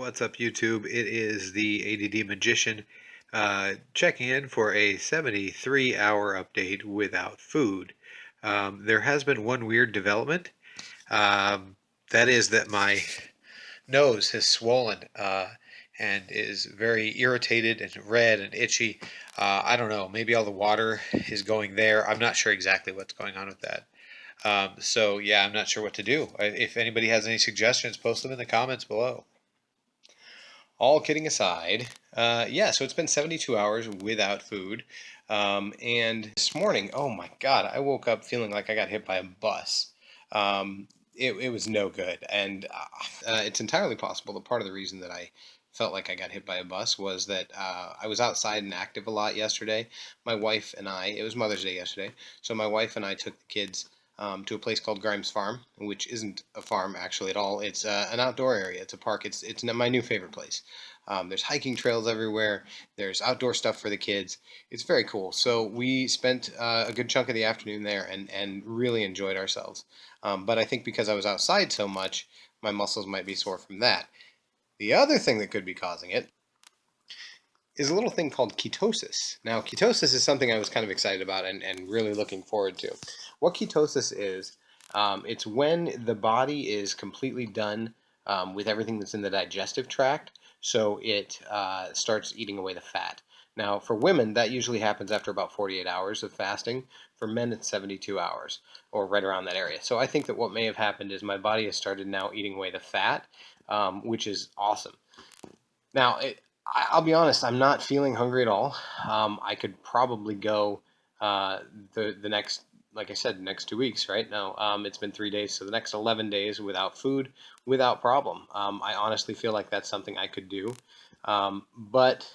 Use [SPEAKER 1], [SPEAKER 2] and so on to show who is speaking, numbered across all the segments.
[SPEAKER 1] What's up, YouTube? It is the ADD Magician checking in for a 73-hour update without food. There has been one weird development. Um, that is that my nose has swollen and is very irritated and red and itchy. I don't know. Maybe all the water is going there. I'm not sure exactly what's going on with that. So, yeah, I'm not sure what to do. If anybody has any suggestions, post them in the comments below. All kidding aside, yeah, so it's been 72 hours without food. And this morning, oh my God, I woke up feeling like I got hit by a bus. It was no good. And it's entirely possible that part of the reason that I felt like I got hit by a bus was that I was outside and active a lot yesterday. My wife and it was Mother's Day yesterday, so my wife and I took the kids to a place called Grimes Farm, which isn't a farm actually at all. It's an outdoor area. It's a park. It's my new favorite place. There's hiking trails everywhere. There's outdoor stuff for the kids. It's very cool. So we spent a good chunk of the afternoon there and really enjoyed ourselves. But I think because I was outside so much, my muscles might be sore from that. The other thing that could be causing it is a little thing called ketosis. Now, ketosis is something I was kind of excited about and really looking forward to. What ketosis is, it's when the body is completely done with everything that's in the digestive tract, so it starts eating away the fat. Now, for women, that usually happens after about 48 hours of fasting. For men, it's 72 hours, or right around that area. So I think that what may have happened is my body has started now eating away the fat, which is awesome. Now, I'll be honest, I'm not feeling hungry at all. I could probably go the next, like I said, next 2 weeks, right? Now, it's been 3 days, so the next 11 days without food, without problem. I honestly feel like that's something I could do. But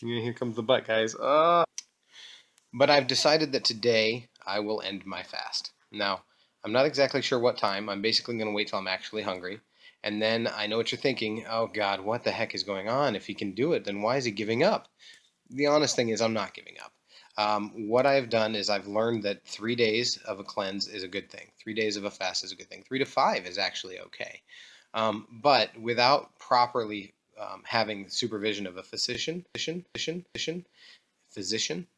[SPEAKER 1] here comes the but, guys. But I've decided that today I will end my fast. Now, I'm not exactly sure what time. I'm basically going to wait till I'm actually hungry. And then I know what you're thinking. Oh, God, what the heck is going on? If he can do it, then why is he giving up? The honest thing is, I'm not giving up. What I've done is I've learned that 3 days of a cleanse is a good thing. 3 days of a fast is a good thing. 3 to 5 is actually okay. But without properly having supervision of a physician,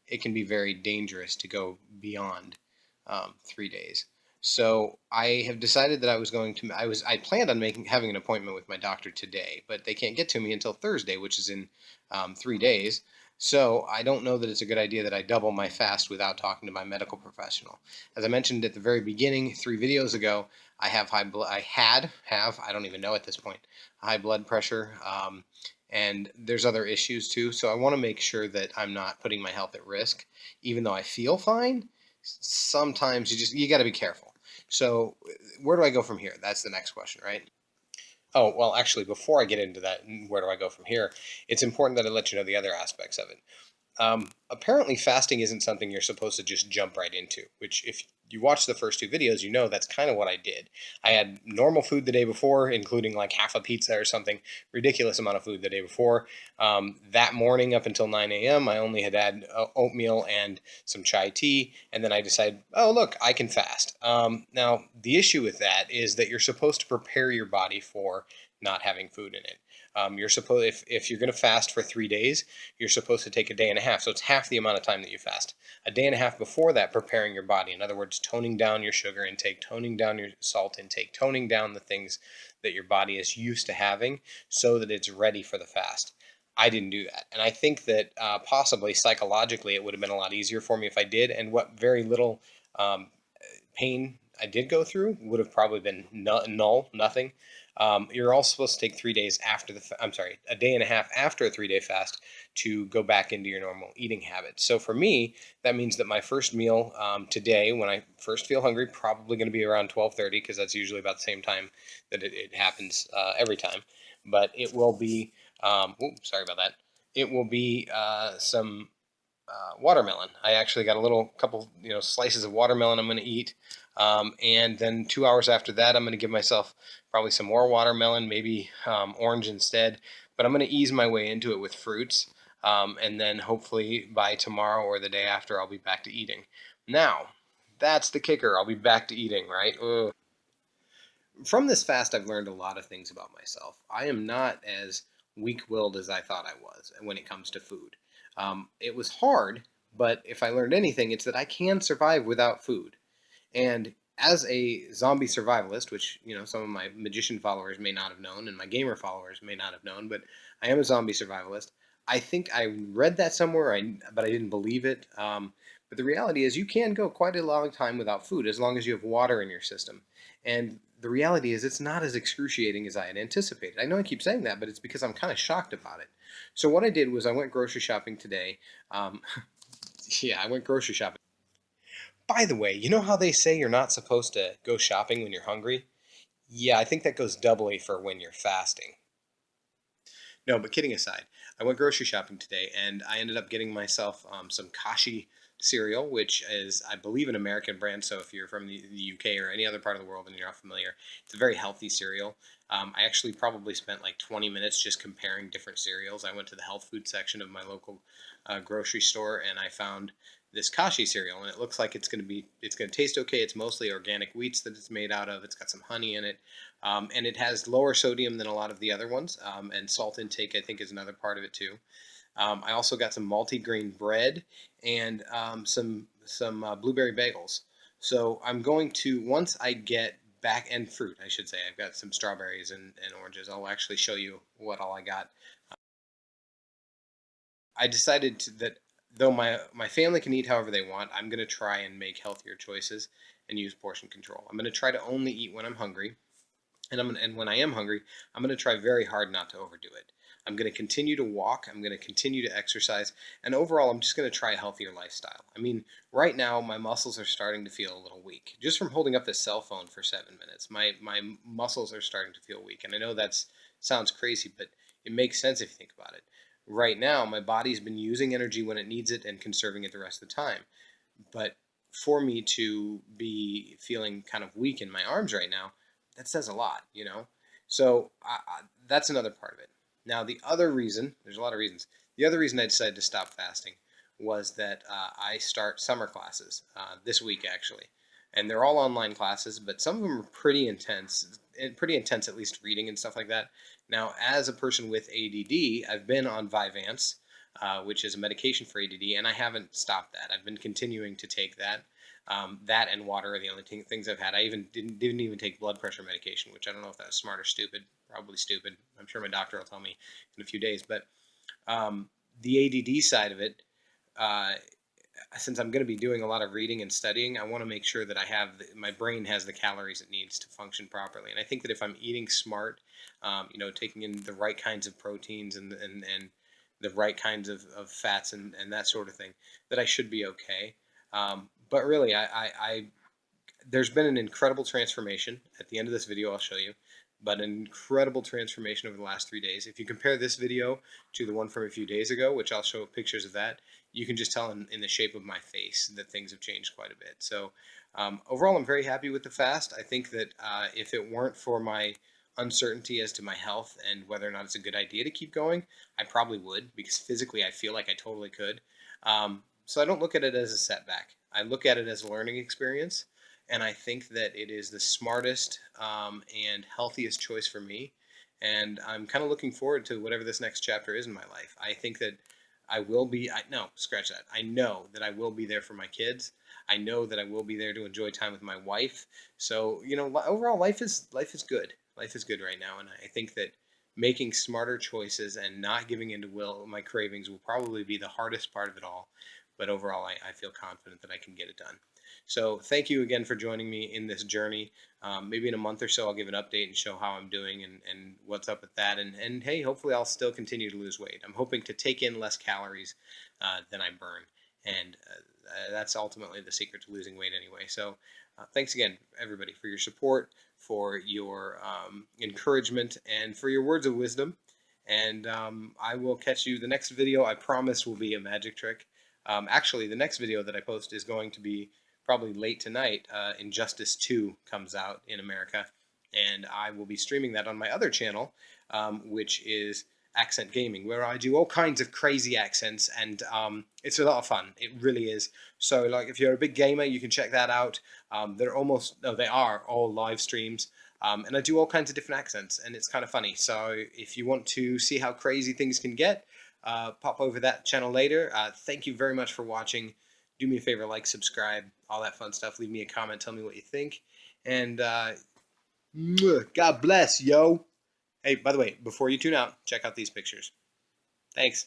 [SPEAKER 1] it can be very dangerous to go beyond 3 days. So I have decided that I planned on having an appointment with my doctor today, but they can't get to me until Thursday, which is in 3 days. So I don't know that it's a good idea that I double my fast without talking to my medical professional. As I mentioned at the very beginning, 3 videos ago, I have I don't even know at this point, high blood pressure. And there's other issues too. So I want to make sure that I'm not putting my health at risk, even though I feel fine. Sometimes you got to be careful. So where do I go from here? That's the next question, right? Oh, well, actually, before I get into that, where do I go from here? It's important that I let you know the other aspects of it. Apparently, fasting isn't something you're supposed to just jump right into, which, if you watch the first 2 videos, you know that's kind of what I did. I had normal food the day before, including like half a pizza or something, ridiculous amount of food the day before. That morning up until 9 a.m., I only had oatmeal and some chai tea, and then I decided, oh, look, I can fast. Now, the issue with that is that you're supposed to prepare your body for not having food in it. You're supposed if you're going to fast for 3 days, you're supposed to take a day and a half. So it's half the amount of time that you fast. A day and a half before that, preparing your body. In other words, toning down your sugar intake, toning down your salt intake, toning down the things that your body is used to having so that it's ready for the fast. I didn't do that. And I think that possibly psychologically it would have been a lot easier for me if I did. And what very little pain I did go through would have probably been null, nothing. You're also supposed to take 3 days after a day and a half after a 3 day fast to go back into your normal eating habits. So for me, that means that my first meal today, when I first feel hungry, probably going to be around 12:30 because that's usually about the same time that it happens every time. But it will be, sorry about that. It will be some watermelon. I actually got a little couple, slices of watermelon I'm going to eat. And then 2 hours after that, I'm going to give myself probably some more watermelon, maybe orange instead. But I'm going to ease my way into it with fruits. And then hopefully by tomorrow or the day after, I'll be back to eating. Now, that's the kicker. I'll be back to eating, right? Ugh. From this fast, I've learned a lot of things about myself. I am not as
[SPEAKER 2] weak-willed as I thought I was when it comes to food. It was hard, but if I learned anything, it's that I can survive without food. And as a zombie survivalist, which some of my magician followers may not have known, and my gamer followers may not have known, but I am a zombie survivalist. I think I read that somewhere, but I didn't believe it. But the reality is, you can go quite a long time without food as long as you have water in your system. And the reality is, it's not as excruciating as I had anticipated. I know I keep saying that, but it's because I'm kind of shocked about it. So what I did was I went grocery shopping today. Um, yeah, I went grocery shopping. By the way, you know how they say you're not supposed to go shopping when you're hungry? Yeah, I think that goes doubly for when you're fasting. No, but kidding aside, I went grocery shopping today and I ended up getting myself some Kashi cereal, which is, I believe, an American brand. So if you're from the UK or any other part of the world and you're not familiar, it's a very healthy cereal. I actually probably spent like 20 minutes just comparing different cereals. I went to the health food section of my local grocery store and I found this Kashi cereal, and it looks like it's going to taste okay. It's mostly organic wheats that it's made out of. It's got some honey in it, and it has lower sodium than a lot of the other ones. And salt intake, I think, is another part of it too. I also got some multi-grain bread and some blueberry bagels. So I'm going to, once I get back, and fruit, I should say. I've got some strawberries and oranges. I'll actually show you what all I got. I decided that though my family can eat however they want, I'm going to try and make healthier choices and use portion control. I'm going to try to only eat when I'm hungry, and when I am hungry, I'm going to try very hard not to overdo it. I'm going to continue to walk. I'm going to continue to exercise, and overall, I'm just going to try a healthier lifestyle. I mean, right now my muscles are starting to feel a little weak just from holding up this cell phone for 7 minutes. My muscles are starting to feel weak, and I know that sounds crazy, but it makes sense if you think about it. Right now, my body's been using energy when it needs it and conserving it the rest of the time. But for me to be feeling kind of weak in my arms right now, that says a lot. So that's another part of it. Now, the other reason, there's a lot of reasons. The other reason I decided to stop fasting was that I start summer classes this week, actually. And they're all online classes, but some of them are pretty intense, at least reading and stuff like that. Now, as a person with ADD, I've been on Vyvanse, which is a medication for ADD, and I haven't stopped that. I've been continuing to take that. That and water are the only things I've had. I even didn't even take blood pressure medication, which I don't know if that's smart or stupid. Probably stupid. I'm sure my doctor will tell me in a few days. But the ADD side of it, uh, since I'm going to be doing a lot of reading and studying, I want to make sure that my brain has the calories it needs to function properly. And I think that if I'm eating smart, taking in the right kinds of proteins and the right kinds of fats and that sort of thing, that I should be okay. But really, there's been an incredible transformation. At the end of this video, I'll show you, but an incredible transformation over the last 3 days. If you compare this video to the one from a few days ago, which I'll show pictures of that, you can just tell in the shape of my face that things have changed quite a bit. So overall, I'm very happy with the fast. I think that if it weren't for my uncertainty as to my health and whether or not it's a good idea to keep going, I probably would, because physically I feel like I totally could. So I don't look at it as a setback. I look at it as a learning experience, and I think that it is the smartest and healthiest choice for me. And I'm kind of looking forward to whatever this next chapter is in my life. I think that I will be. No, scratch that. I know that I will be there for my kids. I know that I will be there to enjoy time with my wife. So overall, life is good. Life is good right now, and I think that making smarter choices and not giving in to my cravings will probably be the hardest part of it all. But overall, I feel confident that I can get it done. So thank you again for joining me in this journey. Maybe in a month or so, I'll give an update and show how I'm doing and what's up with that. And hey, hopefully I'll still continue to lose weight. I'm hoping to take in less calories than I burn. And that's ultimately the secret to losing weight anyway. So thanks again, everybody, for your support, for your encouragement, and for your words of wisdom. And I will catch you. The next video, I promise, will be a magic trick. Actually, the next video that I post is going to be probably late tonight. Injustice 2 comes out in America, and I will be streaming that on my other channel, which is Accent Gaming, where I do all kinds of crazy accents, and it's a lot of fun. It really is. So, like, if you're a big gamer, you can check that out. They are all live streams. And I do all kinds of different accents, and it's kind of funny. So if you want to see how crazy things can get, pop over that channel later. Thank you very much for watching. Do me a favor, like, subscribe, all that fun stuff. Leave me a comment, tell me what you think. And God bless, yo. Hey, by the way, before you tune out, check out these pictures. Thanks.